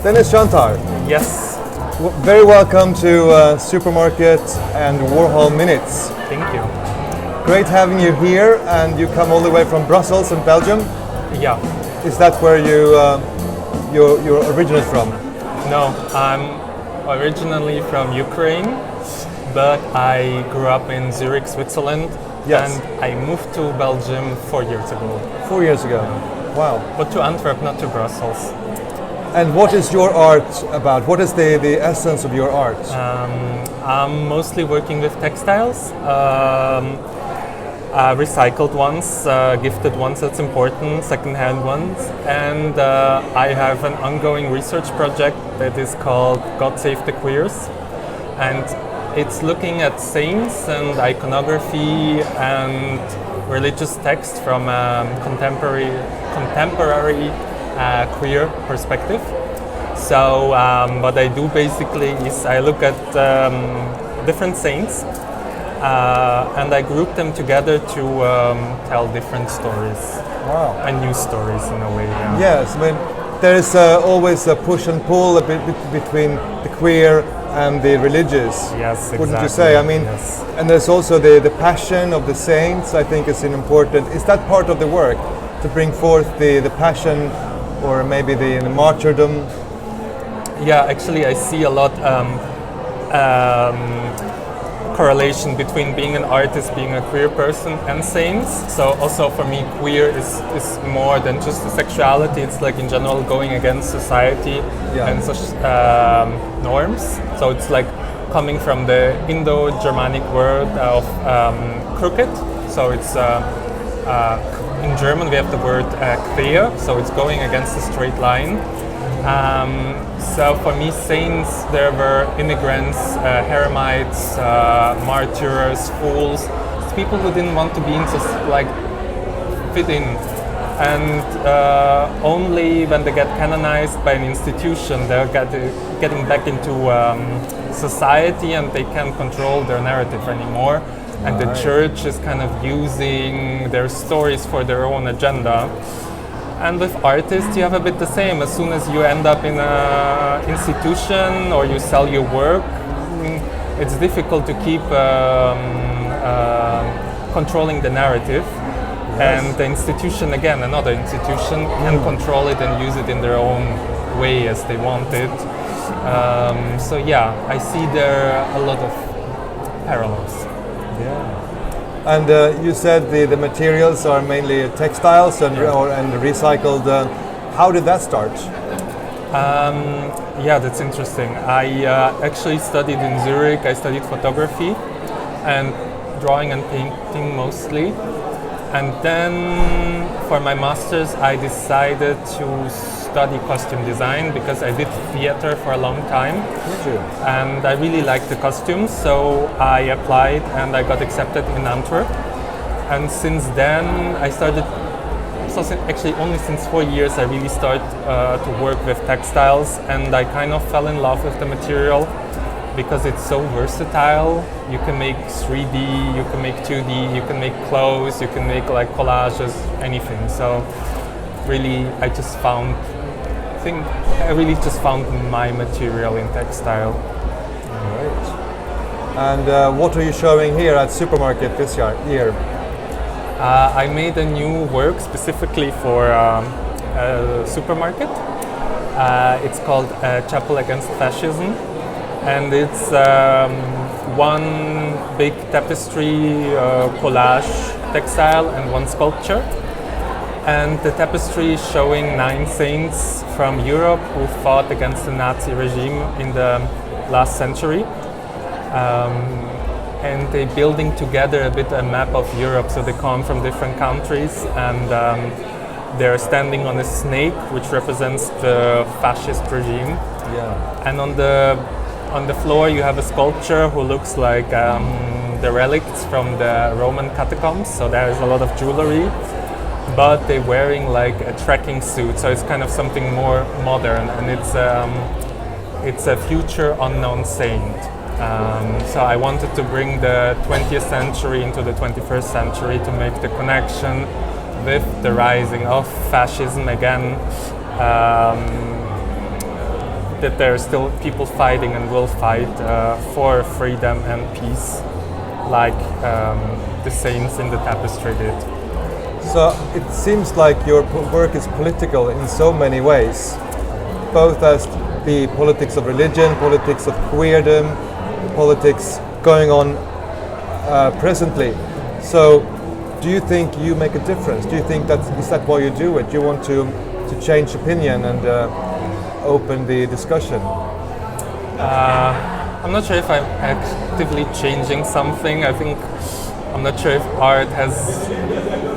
Dennis Shantar, Yes, very welcome to Supermarket and Warhol Minutes. thank you. Great having you here, and you come all the way from Brussels in Belgium. Yeah, Is that where you're originated from? no, I'm originally from Ukraine, but I grew up in Zurich, Switzerland, Yes. and I moved to Belgium 4 years ago. 4 years ago. Wow. But to Antwerp, not to Brussels. And what is your art about? What is the essence of your art? I'm mostly working with textiles, recycled ones, gifted ones, that's important, second-hand ones. And I have an ongoing research project that is called God Save the Queers. And it's looking at saints and iconography and religious text from a contemporary queer perspective. So what I do basically is I look at different saints and I group them together to tell different stories. Wow. And new stories in a way. Yeah. Yes, I mean, there is always a push and pull a bit between the queer and the religious. Yes, exactly. Wouldn't you say? I mean, yes. and there's also the passion of the saints, I think is an important. Is that part of the work, to bring forth the passion, or maybe the martyrdom? Yeah, actually, I see a lot correlation between being an artist, being a queer person, and saints. So also for me, queer is more than just the sexuality. It's like in general going against society and such norms. So it's like coming from the Indo-Germanic word of crooked. So it's in German we have the word queer. So it's going against the straight line. So for me, saints, there were immigrants, heremites, martyrs, fools, people who didn't want to be in, like fit in. And only when they get canonized by an institution, they're getting back into society and they can't control their narrative anymore. And the church is kind of using their stories for their own agenda. And with artists, you have a bit the same. As soon as you end up in an institution or you sell your work, it's difficult to keep controlling the narrative. Yes. And the institution, again, another institution, can control it and use it in their own way as they want it. So yeah, I see there a lot of parallels. Yeah. And you said the materials are mainly textiles and recycled. How did that start? Yeah, that's interesting. I actually studied in Zurich. I studied photography and drawing and painting mostly. And then for my master's, I decided to study costume design because I did theater for a long time. And I really liked the costumes, so I applied and I got accepted in Antwerp. And since then, I started, actually only since 4 years, I really started to work with textiles, and I kind of fell in love with the material because it's so versatile. You can make 3D, you can make 2D, you can make clothes, you can make like collages, anything. So really, I really just found my material in textile. Right. And what are you showing here at Supermarket this year? I made a new work specifically for a supermarket. It's called Chapel Against Fascism. And it's one big tapestry, collage, textile, and one sculpture. And the tapestry is showing 9 saints from Europe who fought against the Nazi regime in the last century. And they're building together a bit a map of Europe. So they come from different countries, and they're standing on a snake, which represents the fascist regime. Yeah. And on the floor you have a sculpture who looks like the relics from the Roman catacombs. So there's a lot of jewelry, but they're wearing like a trekking suit. So it's kind of something more modern, and it's a future unknown saint. So I wanted to bring the 20th century into the 21st century to make the connection with the rising of fascism again. that there are still people fighting and will fight for freedom and peace, like the saints in the tapestry did. So it seems like your work is political in so many ways, both as the politics of religion, politics of queerdom, politics going on presently. So do you think you make a difference? Do you think is that why you do it? You want to change opinion and open the discussion? I'm not sure if I'm actively changing something. I'm not sure if art has...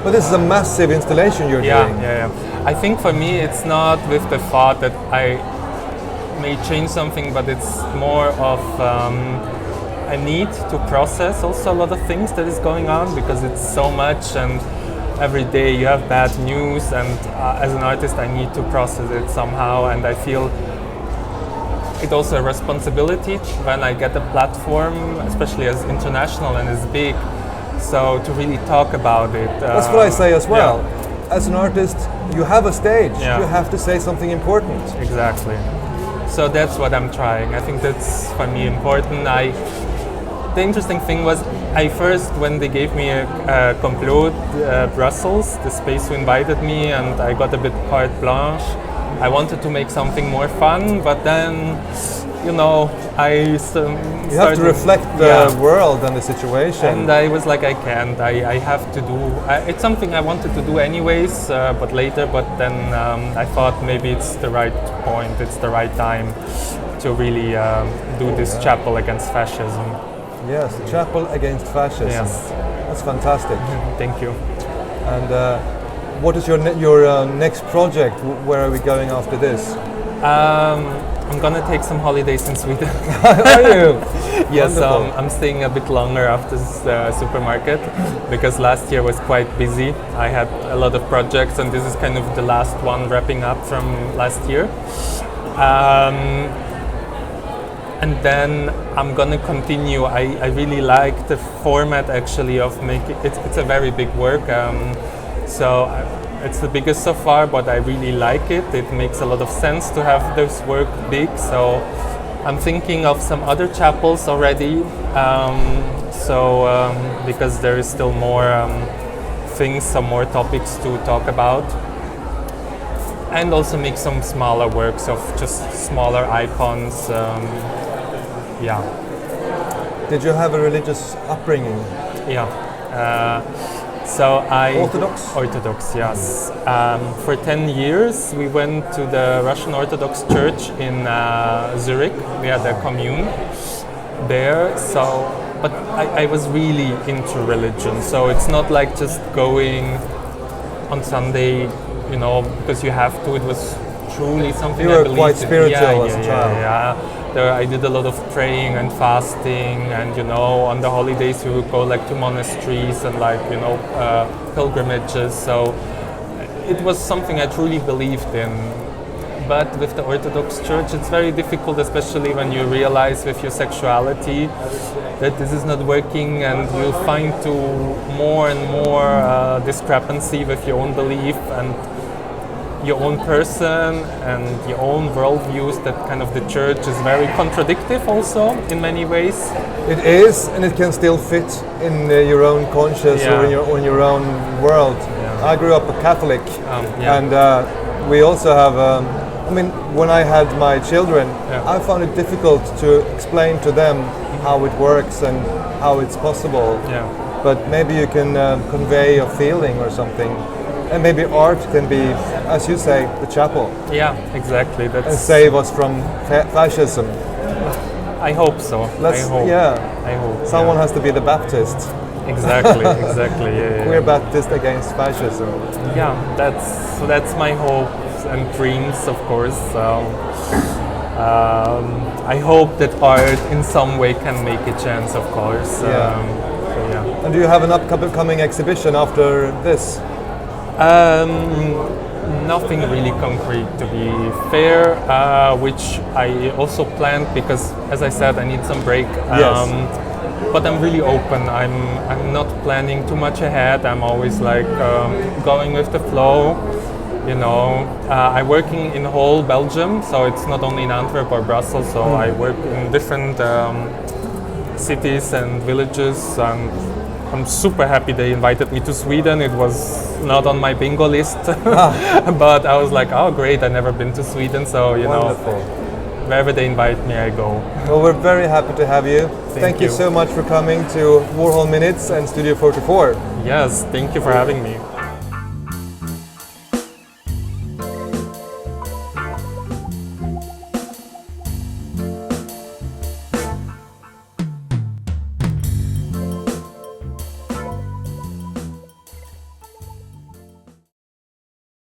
But this is a massive installation you're doing. Yeah. I think for me it's not with the thought that I may change something, but it's more of I need to process also a lot of things that is going on, because it's so much, and every day you have bad news, and as an artist I need to process it somehow, and I feel it's also a responsibility when I get a platform, especially as international and as big, so to really talk about it. That's what I say as well. Yeah. As an artist, you have a stage. Yeah. You have to say something important. Exactly. So that's what I'm trying. I think that's for me important. The interesting thing was, when they gave me a complot, Brussels, the space who invited me, and I got a bit carte blanche, I wanted to make something more fun, but then, I started... You have to reflect the world and the situation. And I was like, I can't, I have to do... it's something I wanted to do anyways, but later, but then I thought maybe it's the right point, it's the right time to really do this chapel against fascism. Yes, the chapel against fascism. Yes. That's fantastic. Thank you. And what is your next project? Where are we going after this? I'm gonna take some holidays in Sweden. Are you? Yes, I'm staying a bit longer after the supermarket, because last year was quite busy. I had a lot of projects, and this is kind of the last one wrapping up from last year. And then I'm gonna continue. I really like the format actually of making it's a very big work. So it's the biggest so far, but I really like it. It makes a lot of sense to have this work big. So I'm thinking of some other chapels already. Because there is still more things, some more topics to talk about. And also make some smaller works of just smaller icons. Did you have a religious upbringing? Yeah. Orthodox, yes. For 10 years we went to the Russian Orthodox Church in Zurich. We had a commune there. But I was really into religion. So it's not like just going on Sunday, because you have to. It was truly something you I were believed quite in. spiritual as a child. Yeah. I did a lot of praying and fasting, and on the holidays we would go to monasteries and pilgrimages. So it was something I truly believed in. But with the Orthodox Church, it's very difficult, especially when you realize with your sexuality that this is not working, and you find to more and more discrepancy with your own belief and your own person and your own worldviews, that kind of the church is very contradictory also in many ways. It is, and it can still fit in your own conscience or in your own world. Yeah. I grew up a Catholic, and we also have, when I had my children, I found it difficult to explain to them how it works and how it's possible. Yeah. But maybe you can convey a feeling or something. And maybe art can be, as you say, the chapel. Yeah, exactly. And save us from fascism. I hope so. I hope. Someone has to be the Baptist. Exactly. We're Baptist against fascism. Yeah, that's my hopes and dreams, of course. I hope that art in some way can make a chance, of course. And do you have an upcoming exhibition after this? Nothing really concrete, to be fair, which I also planned because, as I said, I need some break. Yes. But I'm really open. I'm not planning too much ahead. I'm always going with the flow. you know, I work in whole Belgium, so it's not only in Antwerp or Brussels. So I work in different cities and villages. I'm super happy they invited me to Sweden. It was not on my bingo list, but I was like, oh great, I've never been to Sweden, so you Wonderful. know, wherever they invite me, I go. Well, we're very happy to have you. Thank you you. so much for coming to Warhol Minutes and Studio 44. Yes, thank you for having me.